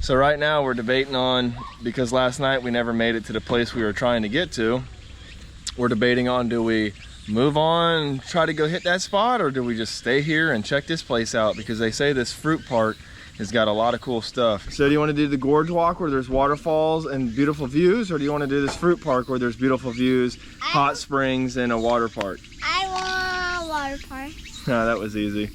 So right now we're debating on, because last night we never made it to the place we were trying to get to, we're debating on, do we move on and try to go hit that spot, or do we just stay here and check this place out? Because they say this fruit park has got a lot of cool stuff. So do you want to do the gorge walk where there's waterfalls and beautiful views, or do you want to do this fruit park where there's beautiful views, hot springs, and a water park? I want a water park. Ah, that was easy.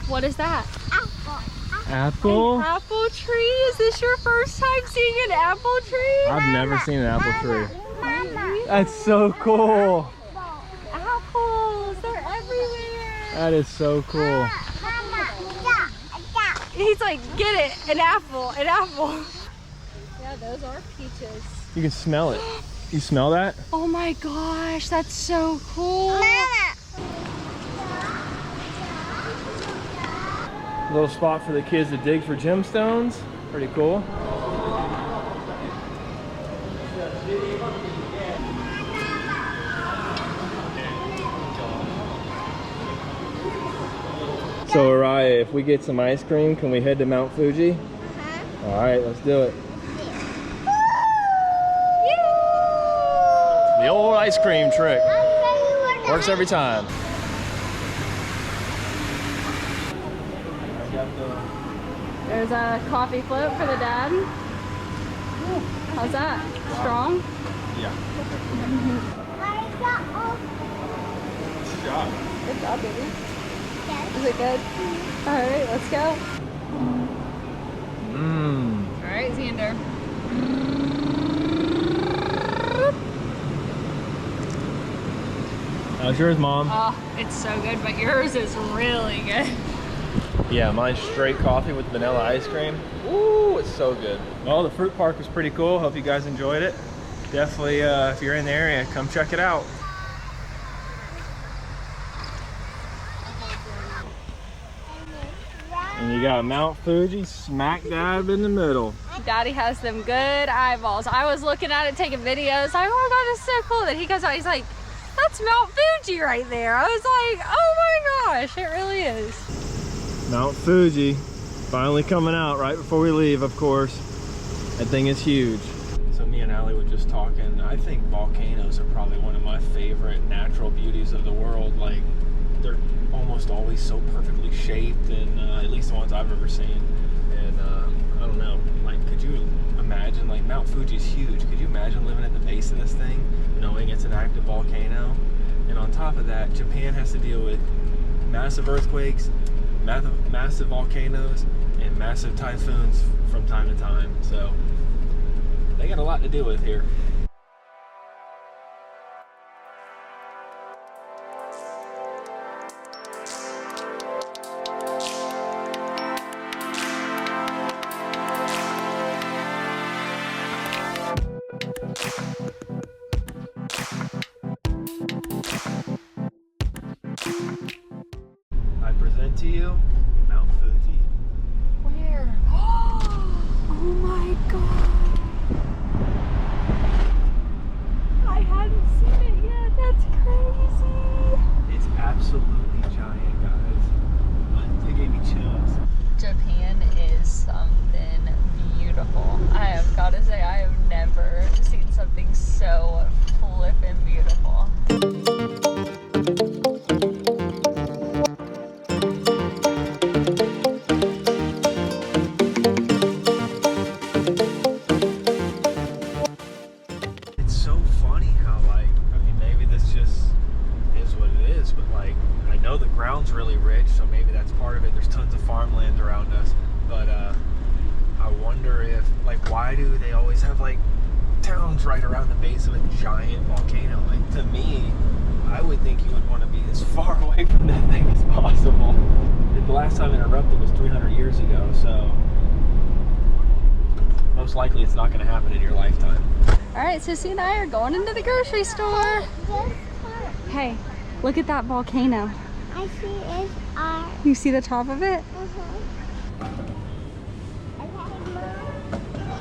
What is that? Apple? An apple tree? Is this your first time seeing an apple tree? I've never seen an apple tree. Mama. That's so cool. Apples, they're everywhere. That is so cool. Mama. He's like, get it, an apple, an apple. Yeah, those are peaches. You can smell it. You smell that? Oh my gosh, that's so cool. Mama. Little spot for the kids to dig for gemstones. Pretty cool. So Araya, if we get some ice cream, can we head to Mount Fuji? Uh-huh. All right, let's do it. The old ice cream trick. Works every time. There's a coffee float for the dad. How's that? Strong? Yeah. Good job. Good job, baby. Is it good? All right, let's go. Mmm. All right, Xander. How's yours, Mom? Oh, it's so good, but yours is really good. Yeah, mine's straight coffee with vanilla ice cream. Ooh, it's so good. Well, the fruit park was pretty cool. Hope you guys enjoyed it. Definitely, if you're in the area, come check it out. And you got Mount Fuji smack dab in the middle. Daddy has them good eyeballs. I was looking at it, taking videos. Like, oh my God, it's so cool. Then he goes out, he's like, that's Mount Fuji right there. I was like, oh my gosh, it really is. Mount Fuji, finally coming out right before we leave, of course. That thing is huge. So me and Allie were just talking. I think volcanoes are probably one of my favorite natural beauties of the world. Like, they're almost always so perfectly shaped, and at least the ones I've ever seen. And I don't know, like, could you imagine, like, Mount Fuji's huge. Could you imagine living at the base of this thing, knowing it's an active volcano? And on top of that, Japan has to deal with massive earthquakes, massive volcanoes, and massive typhoons from time to time. So they got a lot to deal with here. I present to you Mount Fuji. Where? Oh my really rich, so maybe that's part of it. There's tons of farmland around us, but I wonder if, like, why do they always have like towns right around the base of a giant volcano? Like, to me, I would think you would want to be as far away from that thing as possible. The last time it erupted was 300 years ago, so most likely it's not going to happen in your lifetime. All right, Sissy and I are going into the grocery store. Hey, look at that volcano. I see it's our. You see the top of it?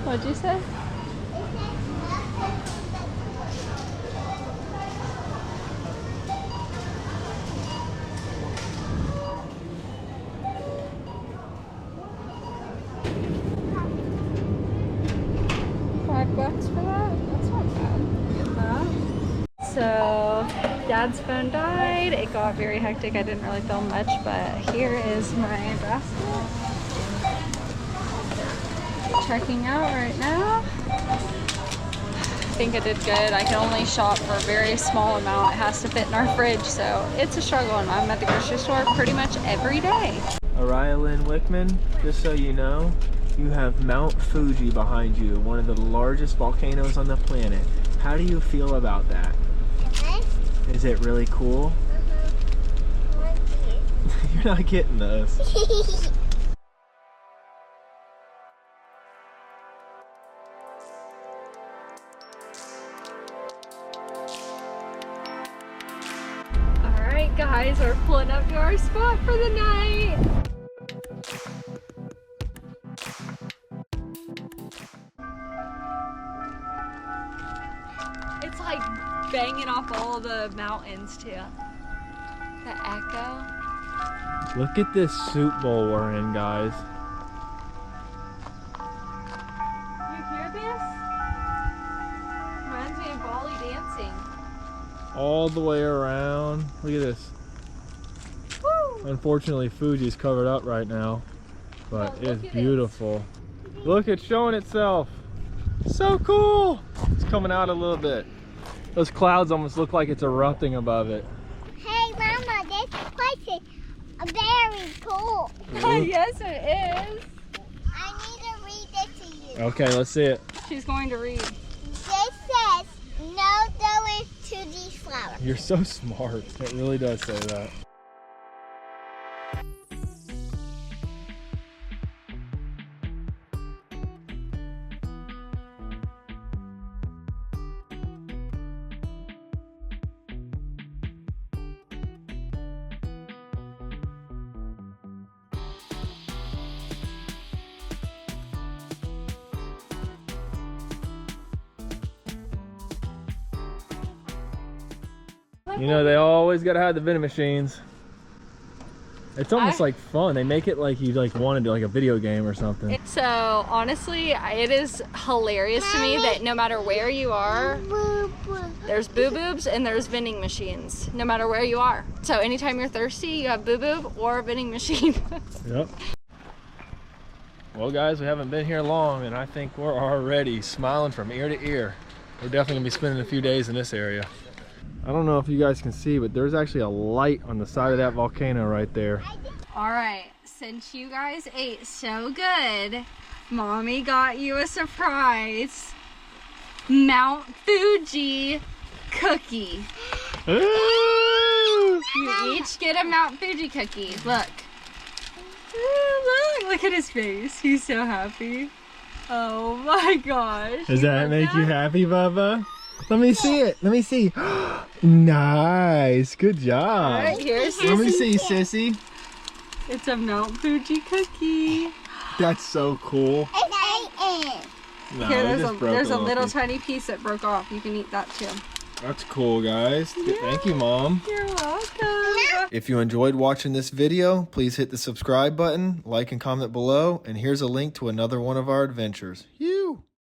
What'd you say? $5 for that? That's not bad. Get that. So, Dad's phone died. It got very hectic. I didn't really film much, but here is my basket. Checking out right now. I think I did good. I can only shop for a very small amount. It has to fit in our fridge, so it's a struggle, and I'm at the grocery store pretty much every day. Araya Lynn Wickman, just so you know, you have Mount Fuji behind you, one of the largest volcanoes on the planet. How do you feel about that? Is it really cool? You're not getting those. Alright guys, we're pulling up to our spot for the night. It's like banging off all the mountains too. The echo. Look at this soup bowl we're in, guys. You hear this? Reminds me of Bali dancing. All the way around. Look at this. Woo! Unfortunately, Fuji's covered up right now, but Oh, it's beautiful. Look, it's showing itself. So cool. It's coming out a little bit. Those clouds almost look like it's erupting above it. Hey, Mama, this place is very cool. Yes, it is. I need to read this to you. Okay, let's see it. She's going to read. This says, no going to these flowers. You're so smart. It really does say that. You know, they always gotta have the vending machines. It's almost like fun. They make it like you like wanted to like a video game or something. So honestly, it is hilarious to me that no matter where you are, there's boo-boobs and there's vending machines, no matter where you are. So anytime you're thirsty, you have boo-boob or a vending machine. Yep. Well guys, we haven't been here long and I think we're already smiling from ear to ear. We're definitely gonna be spending a few days in this area. I don't know if you guys can see, but there's actually a light on the side of that volcano right there. All right, since you guys ate so good, Mommy got you a surprise. Mount Fuji cookie. Ooh! You each get a Mount Fuji cookie. Look. Look at his face. He's so happy. Oh my gosh. Does that make you happy, Bubba? Let me see it. Let me see. Nice. Good job. All right, here's Let me Sissy. see, Sissy. It's a Mount Fuji cookie. That's so cool. No, Here, it just broke there's a little piece. tiny piece that broke off. You can eat that too. That's cool, guys. Thank you, Mom. You're welcome. If you enjoyed watching this video, please hit the subscribe button, like and comment below, and here's a link to another one of our adventures.